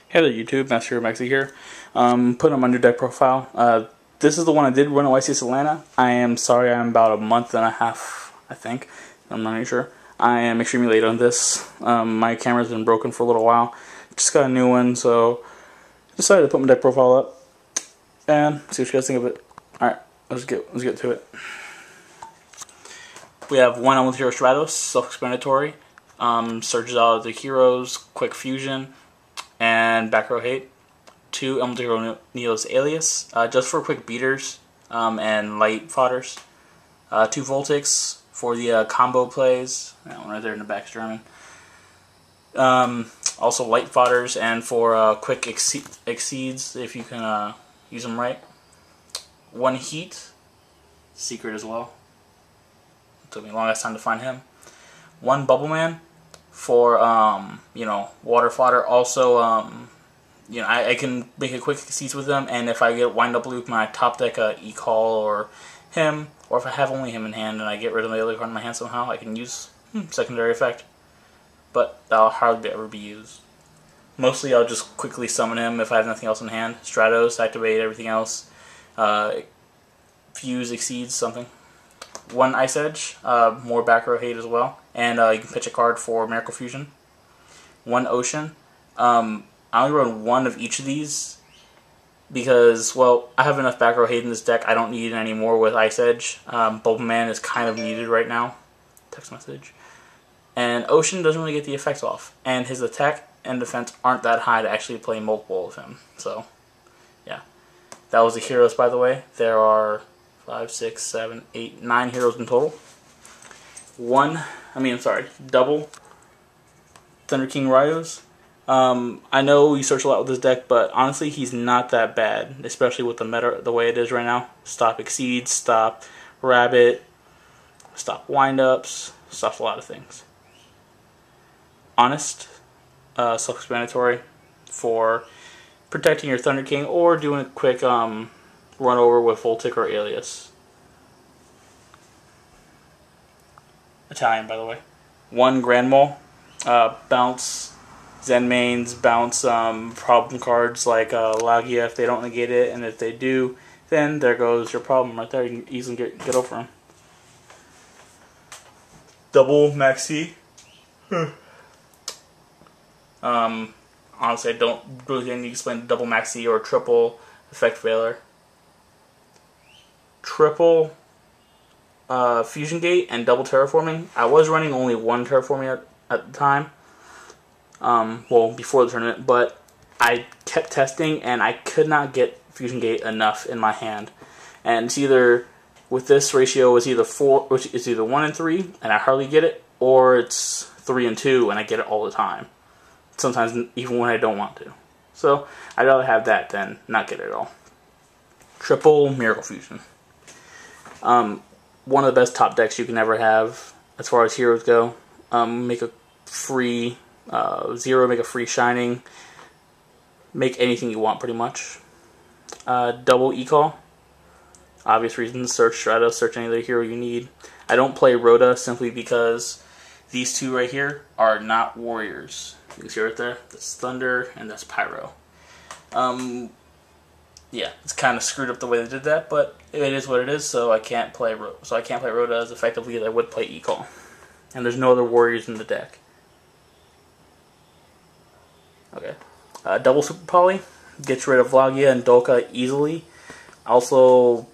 Hey there YouTube, Master Maxi here. Putting on my new deck profile. This is the one I did run at Ycs Atlanta. I am sorry I'm about a month and a half, I think. I'm not even sure. I am extremely late on this. My camera's been broken for a little while. Just got a new one, so decided to put my deck profile up and see what you guys think of it. Alright, let's get to it. We have one Element Hero Stratos, self-explanatory. Searches out the heroes, quick fusion, and back row hate. 2 Element Hero Neo's Alias, just for quick beaters and light fodders. 2 Voltics for the combo plays. That one right there in the back's German. Also light fodders and for quick exceeds if you can use them right. 1 Heat, secret as well. It took me a long time to find him. 1 Bubble Man for water fodder. Also I can make a quick exceeds with them, and if I get wind up loop my top deck E-Call or him, or if I have only him in hand and I get rid of the other card in my hand somehow, I can use secondary effect. But that'll hardly ever be used. Mostly I'll just quickly summon him if I have nothing else in hand. Stratos, activate everything else. Fuse, exceeds, something. 1 Ice Edge, more back row hate as well. And you can pitch a card for Miracle Fusion. 1 Ocean. I only run 1 of each of these because, well, I have enough back row hate in this deck. I don't need any more with Ice Edge. Bubble Man is kind of needed right now. Text message. And Ocean doesn't really get the effects off. And his attack and defense aren't that high to actually play multiple of him. So, yeah. That was the heroes, by the way. There are 5, 6, 7, 8, 9 heroes in total. Double Thunder King Ryos. I know you search a lot with this deck, but honestly, he's not that bad, especially with the meta the way it is right now. Stop exceeds, stop rabbit, stop windups, stops a lot of things. Honest, self-explanatory for protecting your Thunder King or doing a quick run over with Voltic or Alias. Italian, by the way. 1 Grand Mole, bounce Zen mains, bounce problem cards like Lagia if they don't negate it, and if they do, then there goes your problem right there. You can easily get over them. Double Maxi. Honestly, I don't really need to explain double Maxi or triple effect failure. Triple Fusion Gate and double terraforming. I was running only 1 terraforming at the time. Well, before the tournament, but I kept testing and I could not get Fusion Gate enough in my hand. And it's either, with this ratio, it's either 1 and 3 and I hardly get it, or it's 3 and 2 and I get it all the time. Sometimes even when I don't want to. So I'd rather have that than not get it at all. Triple Miracle Fusion. One of the best top decks you can ever have as far as heroes go. Make a free 0, make a free Shining, make anything you want pretty much. Double E-Call, obvious reasons, search Stratos, search any other hero you need. I don't play Rhoda simply because these 2 right here are not warriors. You can see right there, that's Thunder and that's Pyro. Yeah, it's kind of screwed up the way they did that, but it is what it is, so I can't play Rhoda as effectively as I would play E-Call. And there's no other warriors in the deck. Okay. Double Super Poly gets rid of Lagia and Dolka easily. Also,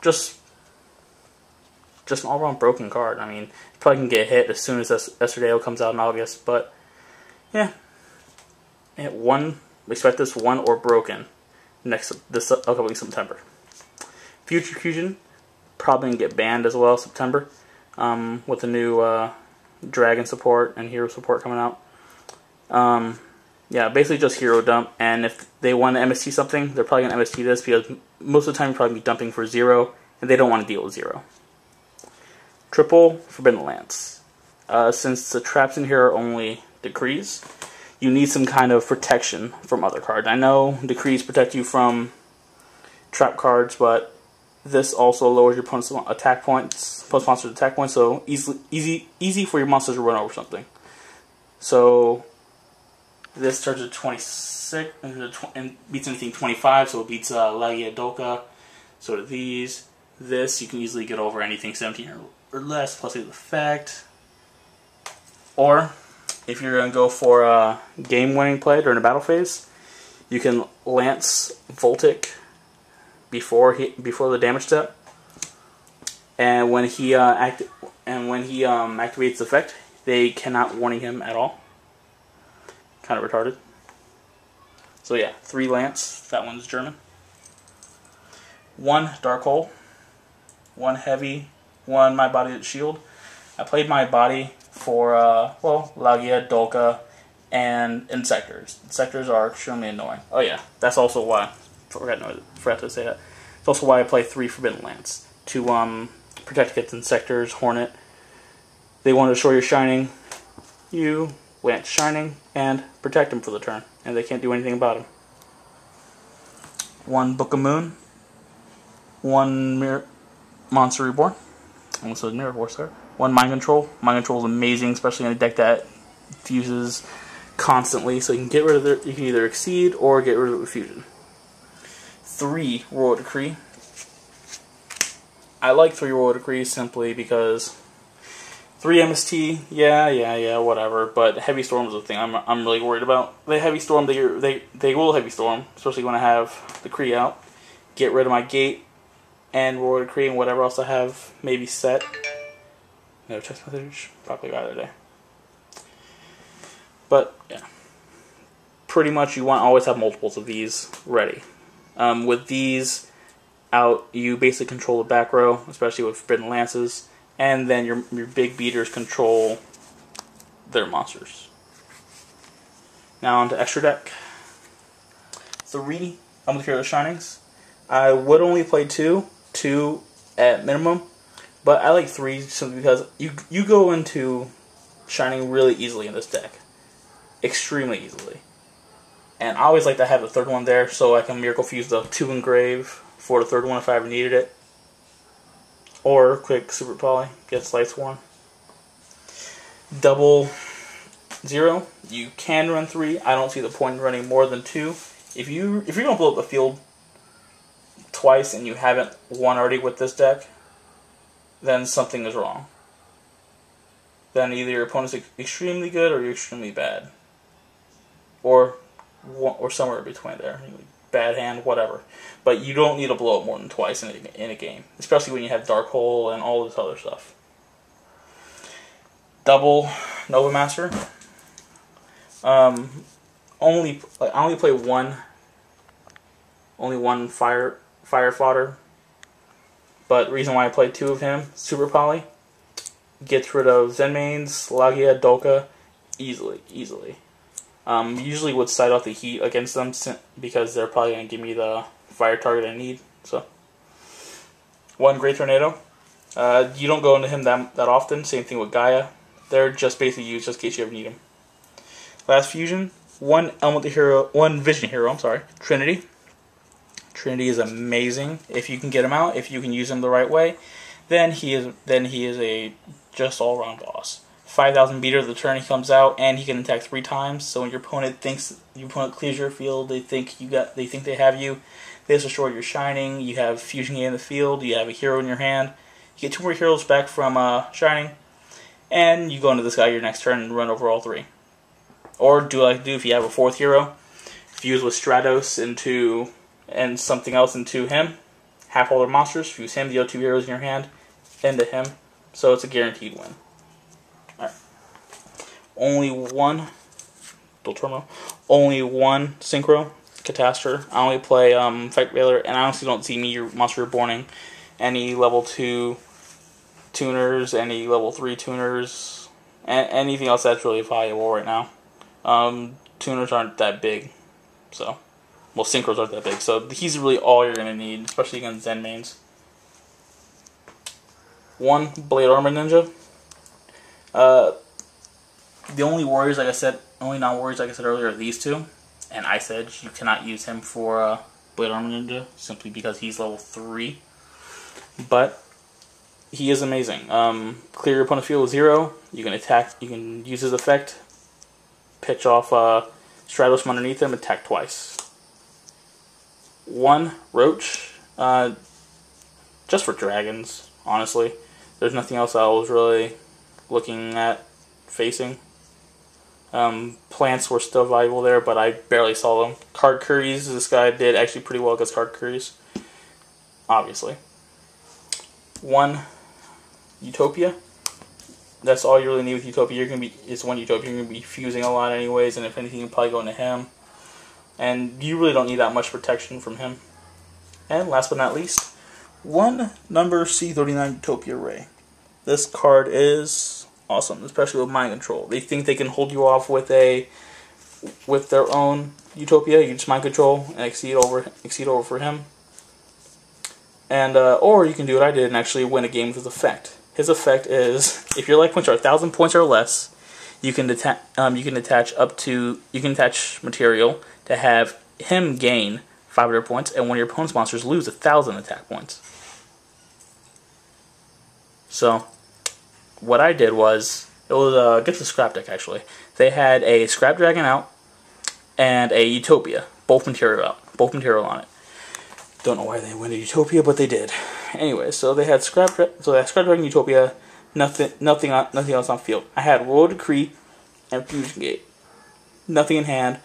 just an all-around broken card. I mean, it probably can get hit as soon as Esterdale comes out in August, but yeah. Expect this 1 or broken this upcoming September. Future Fusion probably gonna get banned as well September with the new Dragon support and Hero support coming out. Yeah, basically just hero dump, and if they want to MST something, they're probably going to MST this because most of the time you'll probably be dumping for 0, and they don't want to deal with 0. Triple Forbidden Lance. Since the traps in here are only decrees, you need some kind of protection from other cards. I know decrees protect you from trap cards, but this also lowers your opponent's attack points, post-monster's attack points, so easy for your monsters to run over something. So This starts at 26 and beats anything 25, so it beats Lagia Dolka. So do these. This you can easily get over anything 17 or less, plus the effect. Or if you're going to go for a game-winning play during a battle phase, you can Lance Voltic before the damage step, and when he activates the effect, they cannot warning him at all. Kind of retarded. So yeah, 3 Lance. That one's German. 1 Dark Hole. 1 Heavy. 1 My Body Shield. I played My Body for Lagia, Dolka, and Inzectors. Inzectors are extremely annoying. Oh yeah, that's also why forgot to say that. It's also why I play 3 Forbidden Lance to protect against Inzectors, Hornet. They want to destroy your Shining. You Lance Shining and protect them for the turn, and they can't do anything about him. 1 Book of Moon. 1 Monster Reborn. Almost said Mirror Force there. 1 Mind Control. Mind Control is amazing, especially in a deck that fuses constantly, so you can get rid of you can either exceed or get rid of the fusion. 3 Royal Decree. I like 3 Royal Decree simply because 3 MST, yeah, whatever. But Heavy Storm is the thing I'm really worried about. The Heavy Storm, they will Heavy Storm, especially when I have Decree out. Get rid of my Gate and Royal Decree and whatever else I have maybe set. No text message, probably the other day. But yeah, pretty much you want to always have multiples of these ready. With these out, you basically control the back row, especially with Forbidden Lances, and then your big beaters control their monsters. Now on to extra deck. 3 Helmet Hero Shinings. I would only play 2 at minimum, but I like 3 simply because you go into Shining really easily in this deck. Extremely easily. And I always like to have the 3rd one there so I can Miracle Fuse the 2 Engrave for the 3rd one if I ever needed it. Or quick Super Poly, get Slice Sworn. 0. You can run 3. I don't see the point in running more than 2. If you're gonna blow up the field twice and you haven't won already with this deck, then something is wrong. Then either your opponent's extremely good or you're extremely bad. Or somewhere in between there. Bad hand, whatever. But you don't need to blow up more than twice in a game. Especially when you have Dark Hole and all this other stuff. Double Nova Master. I only play one fire fodder. But the reason why I play 2 of him, Super Poly, gets rid of Zenmaines, Lagia, Dolka, easily. Usually would side off the heat against them because they're probably going to give me the fire target I need. So 1 Great Tornado. You don't go into him that often. Same thing with Gaia. They're just basically used just in case you ever need them. Last fusion. 1 Vision Hero. I'm sorry. Trinity. Trinity is amazing if you can get him out. If you can use him the right way, then he is a just all round boss. 5,000 beater the turn he comes out, and he can attack 3 times. So when your opponent clears your field, they think they have you. They just destroy your Shining. You have Fusion Gate in the field. You have a hero in your hand. You get 2 more heroes back from Shining, and you go into this guy your next turn and run over all 3. Or do like do if you have a 4th hero, fuse with Stratos and something else into him. Half all their monsters. Fuse him. Deal 2 heroes in your hand into him. So it's a guaranteed win. Alright. Only 1 Dual Turmo. Only 1 Synchro Catastor. I only play Fight Veiler, and I honestly don't see me Monster Reborning any level 2 tuners, any level 3 tuners, and anything else that's really valuable right now. Tuners aren't that big, so synchros aren't that big, so he's really all you're gonna need, especially against Zenmaines. 1 Blade Armor Ninja. The only warriors, like I said, non-warriors, like I said earlier, are these 2. And I said you cannot use him for Blade Armor Ninja simply because he's level 3. But he is amazing. Clear your opponent's field with 0. You can attack. You can use his effect. Pitch off Stratos from underneath him, attack twice. 1 Roach, just for dragons, honestly. There's nothing else I was really looking at facing. Plants were still valuable there, but I barely saw them. Card curries, this guy did actually pretty well against card curries, obviously. 1 Utopia. That's all you really need with Utopia. It's 1 Utopia. You're gonna be fusing a lot anyways, and if anything, you're probably going to him. And you really don't need that much protection from him. And last but not least, 1 number C39 Utopia Ray. This card is awesome, especially with mind control. They think they can hold you off with their own Utopia. You just mind control and exceed over for him. And or you can do what I did and actually win a game with his effect. His effect is, if your life points are 1,000 points or less, you can attach material to have him gain 500 points, and one of your opponent's monsters lose 1,000 attack points. So, what I did was, it was against the scrap deck actually. They had a scrap dragon out and a Utopia, both material on it. Don't know why they went to Utopia, but they did. Anyway, so they had scrap dragon Utopia, nothing else on field. I had Royal Decree and Fusion Gate, nothing in hand.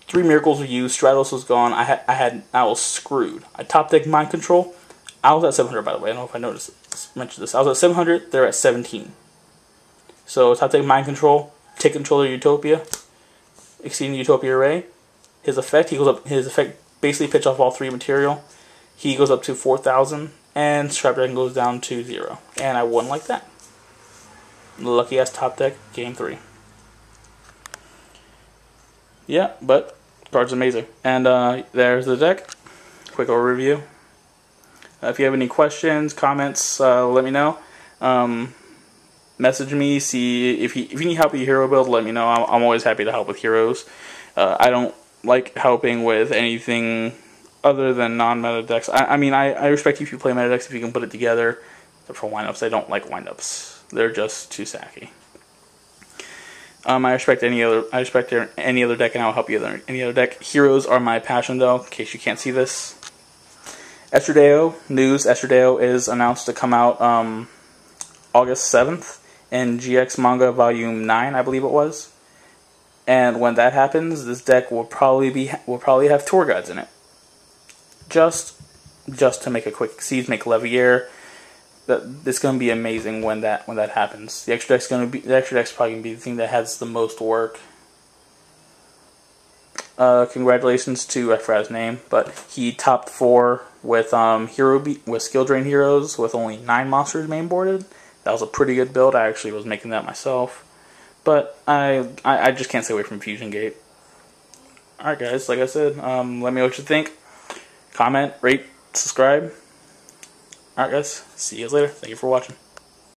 3 miracles were used. Stratos was gone. I was screwed. I top decked Mind Control. I was at 700, by the way. I don't know if I mentioned this. I was at 700. They're at 17. So top deck Mind Control, take control of Utopia, exceeding Utopia Array. His effect, basically pitch off all 3 material. He goes up to 4,000, and Scrap Dragon goes down to 0. And I won like that. Lucky ass top deck, game 3. Yeah, but card's amazing. And there's the deck. Quick overview. If you have any questions, comments, let me know. Message me. See if you need help with your hero build. Let me know. I'm always happy to help with heroes. I don't like helping with anything other than non-meta decks. I mean, I respect you if you play meta decks if you can put it together. Except for windups, I don't like windups. They're just too sacky. I respect any other deck, and I'll help you with any other deck. Heroes are my passion, though. In case you can't see this, Estradeo news. Estradeo is announced to come out August 7th in GX Manga Volume 9, I believe it was. And when that happens, this deck will probably have tour guides in it. Just to make a quick siege, make Levier. It's going to be amazing when that happens. The extra deck's probably going to be the thing that has the most work. Congratulations to, I forgot his name, but he topped 4 with skill drain heroes with only 9 monsters mainboarded. That was a pretty good build. I actually was making that myself, but I just can't stay away from Fusion Gate. Alright guys, like I said, let me know what you think. Comment, rate, subscribe. Alright guys, see you guys later. Thank you for watching.